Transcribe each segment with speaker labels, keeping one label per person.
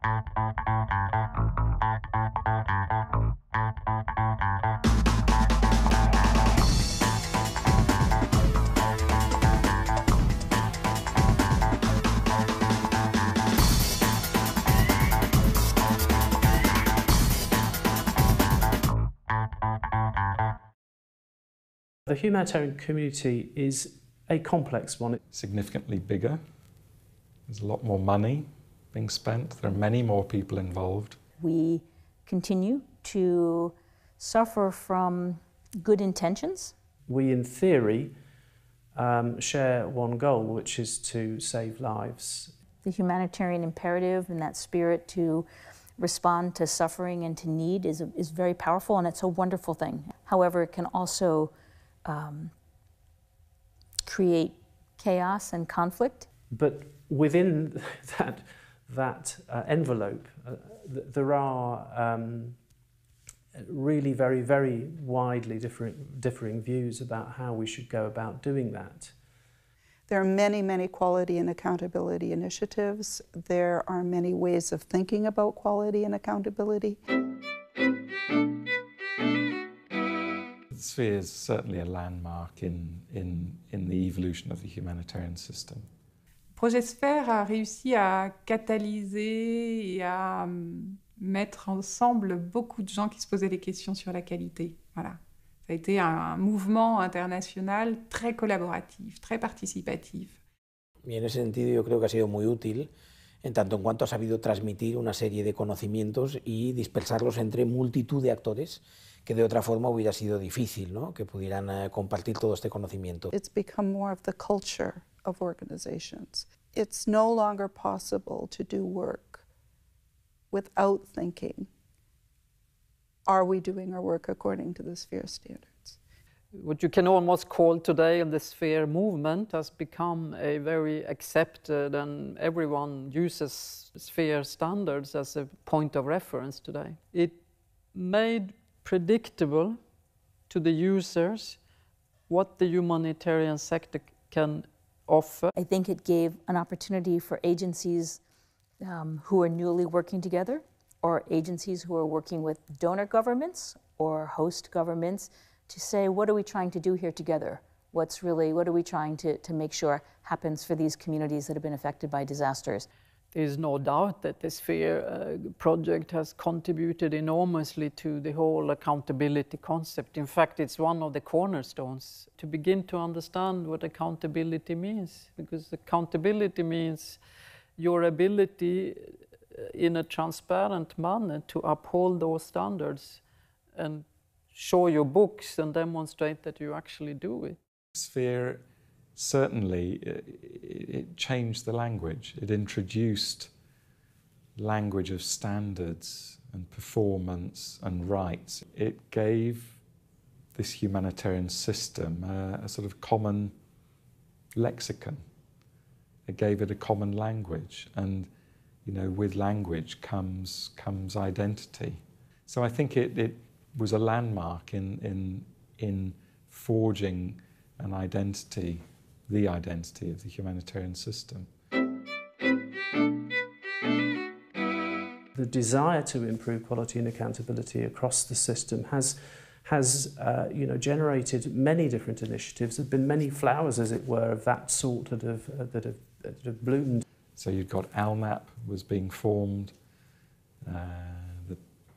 Speaker 1: The humanitarian community is a complex one.
Speaker 2: Significantly bigger. There's a lot more money being spent. There are many more people involved.
Speaker 3: We continue to suffer from good intentions.
Speaker 1: We, in theory, share one goal, which is to save lives.
Speaker 3: The humanitarian imperative and that spirit to respond to suffering and to need is very powerful, and it's a wonderful thing. However, it can also create chaos and conflict.
Speaker 1: But within that envelope, there are really very, very widely differing views about how we should go about doing that.
Speaker 4: There are many, many quality and accountability initiatives. There are many ways of thinking about quality and accountability.
Speaker 2: Sphere is certainly a landmark in the evolution of the humanitarian system.
Speaker 5: Le projet Sphère a réussi à catalyser et à mettre ensemble beaucoup de gens qui se posaient des questions sur la qualité. Voilà. Ça a été un mouvement international très collaboratif, très participatif.
Speaker 6: Y en ese sentido yo creo que ha sido muy útil en tanto en cuanto ha sabido transmitir una serie de conocimientos y dispersarlos entre multitud de actores que de otra forma hubiera sido difícil, ¿no? Que pudieran compartir todo este conocimiento.
Speaker 4: It's become more of the culture of organizations. It's no longer possible to do work without thinking, are we doing our work according to the Sphere standards?
Speaker 7: What you can almost call today the Sphere movement has become a very accepted, and everyone uses Sphere standards as a point of reference today. It made predictable to the users what the humanitarian sector can offer.
Speaker 3: I think it gave an opportunity for agencies who are newly working together, or agencies who are working with donor governments or host governments, to say, what are we trying to do here together? What are we trying to make sure happens for these communities that have been affected by disasters?
Speaker 7: There is no doubt that the Sphere project has contributed enormously to the whole accountability concept. In fact, it's one of the cornerstones to begin to understand what accountability means, because accountability means your ability in a transparent manner to uphold those standards and show your books and demonstrate that you actually do it.
Speaker 2: Sphere certainly it changed the language. It introduced language of standards and performance and rights. It gave this humanitarian system a sort of common lexicon. It gave it a common language, and you know, with language comes identity. So I think it was a landmark in forging an identity, the identity of the humanitarian system.
Speaker 1: The desire to improve quality and accountability across the system has generated many different initiatives. There have been many flowers, as it were, of that sort that have bloomed.
Speaker 2: So you've got ALNAP was being formed, the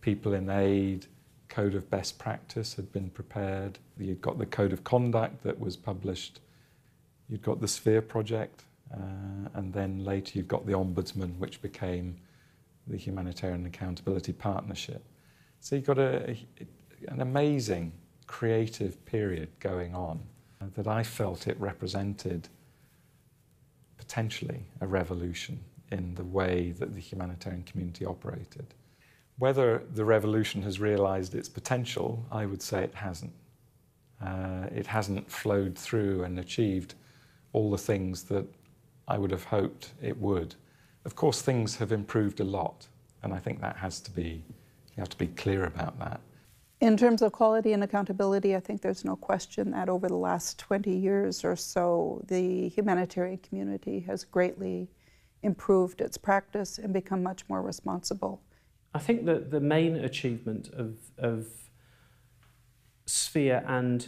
Speaker 2: people in aid, Code of Best Practice had been prepared. You've got the Code of Conduct that was published. You've got the Sphere project, and then later you've got the Ombudsman, which became the Humanitarian Accountability Partnership. So you've got an amazing creative period going on that I felt it represented potentially a revolution in the way that the humanitarian community operated. Whether the revolution has realised its potential, I would say it hasn't. It hasn't flowed through and achieved all the things that I would have hoped it would. Of course, things have improved a lot, and I think that you have to be clear about that.
Speaker 4: In terms of quality and accountability, I think there's no question that over the last 20 years or so, the humanitarian community has greatly improved its practice and become much more responsible.
Speaker 1: I think that the main achievement of Sphere and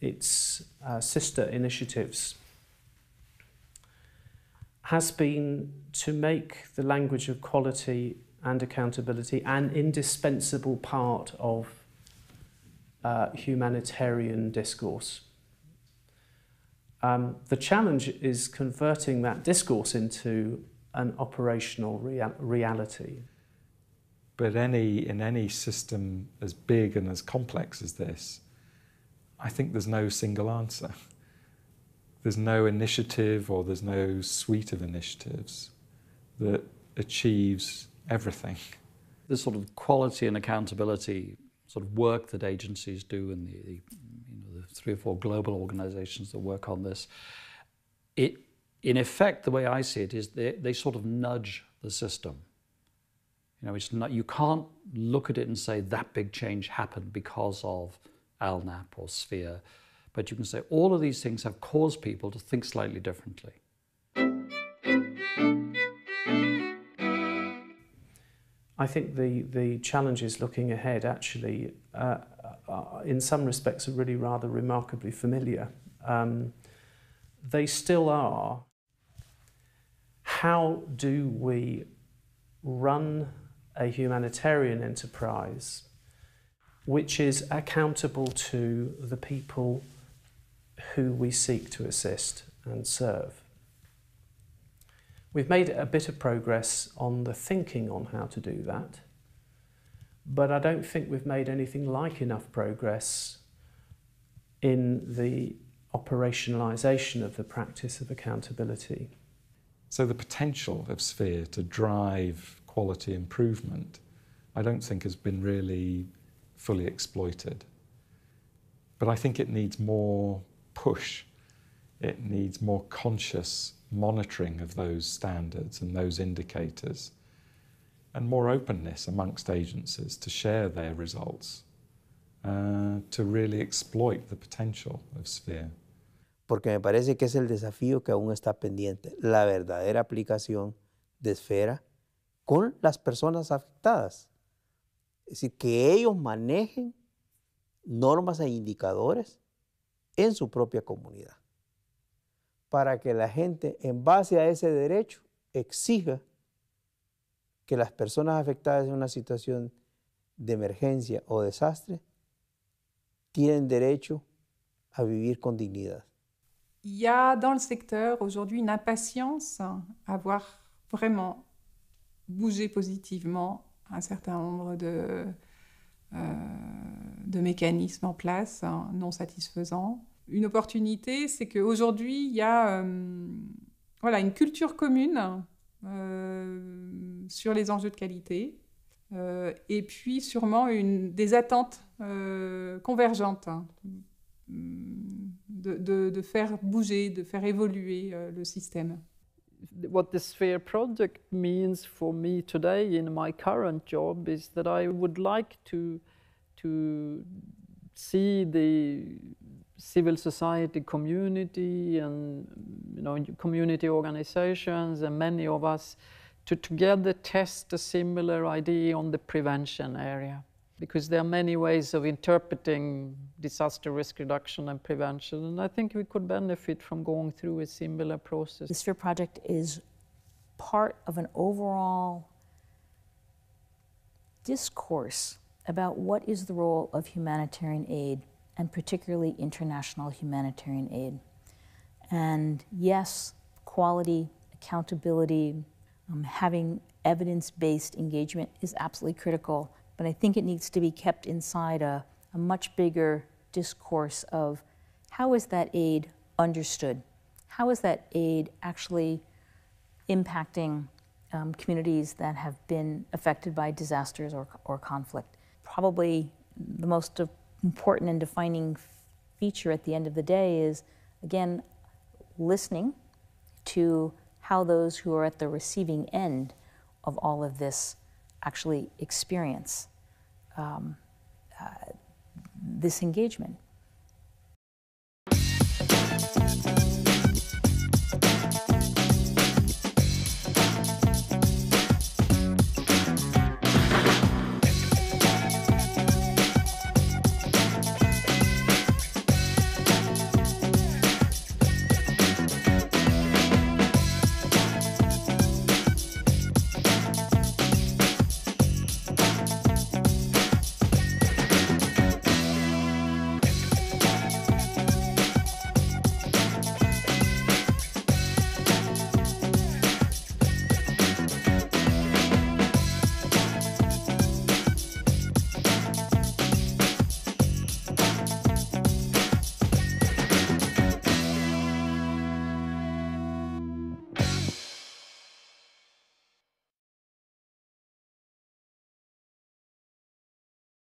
Speaker 1: its sister initiatives has been to make the language of quality and accountability an indispensable part of humanitarian discourse. The challenge is converting that discourse into an operational reality.
Speaker 2: But in any system as big and as complex as this, I think there's no single answer. There's no initiative or there's no suite of initiatives that achieves everything.
Speaker 8: This sort of quality and accountability sort of work that agencies do and the 3 or 4 global organizations that work on this, in effect, the way I see it is they sort of nudge the system. You know, it's not, you can't look at it and say that big change happened because of ALNAP or Sphere, but you can say all of these things have caused people to think slightly differently.
Speaker 1: I think the challenges looking ahead actually, in some respects, are really rather remarkably familiar. They still are. How do we run a humanitarian enterprise which is accountable to the people who we seek to assist and serve? We've made a bit of progress on the thinking on how to do that, but I don't think we've made anything like enough progress in the operationalisation of the practice of accountability.
Speaker 2: So the potential of Sphere to drive quality improvement, I don't think has been really fully exploited. But I think it needs more push. It needs more conscious monitoring of those standards and those indicators, and more openness amongst agencies to share their results, to really exploit the potential of Sphere.
Speaker 9: Porque me parece que es el desafío que aún está pendiente, la verdadera aplicación de Esfera con las personas afectadas. Es decir, que ellos manejen normas e indicadores en su propia comunidad, para que la gente, en base a ese derecho, exija que las personas afectadas en una situación de emergencia o desastre tienen derecho a vivir con dignidad.
Speaker 5: Il y a dans le secteur aujourd'hui une impatience à voir vraiment bouger positivement un certain nombre de mécanismes en place non satisfaisants. Une opportunité, c'est qu'aujourd'hui, il y a voilà, une culture commune sur les enjeux de qualité et puis sûrement des attentes convergentes de faire bouger, de faire évoluer le système.
Speaker 7: What the Sphere project means for me today in my current job is that I would like to see the civil society community and community organizations and many of us to together test a similar idea on the prevention area, because there are many ways of interpreting disaster risk reduction and prevention, and I think we could benefit from going through a similar process.
Speaker 3: The Sphere project is part of an overall discourse about what is the role of humanitarian aid, and particularly international humanitarian aid. And yes, quality, accountability, having evidence-based engagement is absolutely critical, but I think it needs to be kept inside a much bigger discourse of how is that aid understood? How is that aid actually impacting communities that have been affected by disasters or conflict? Probably the most important and defining feature at the end of the day is, again, listening to how those who are at the receiving end of all of this actually experience this engagement.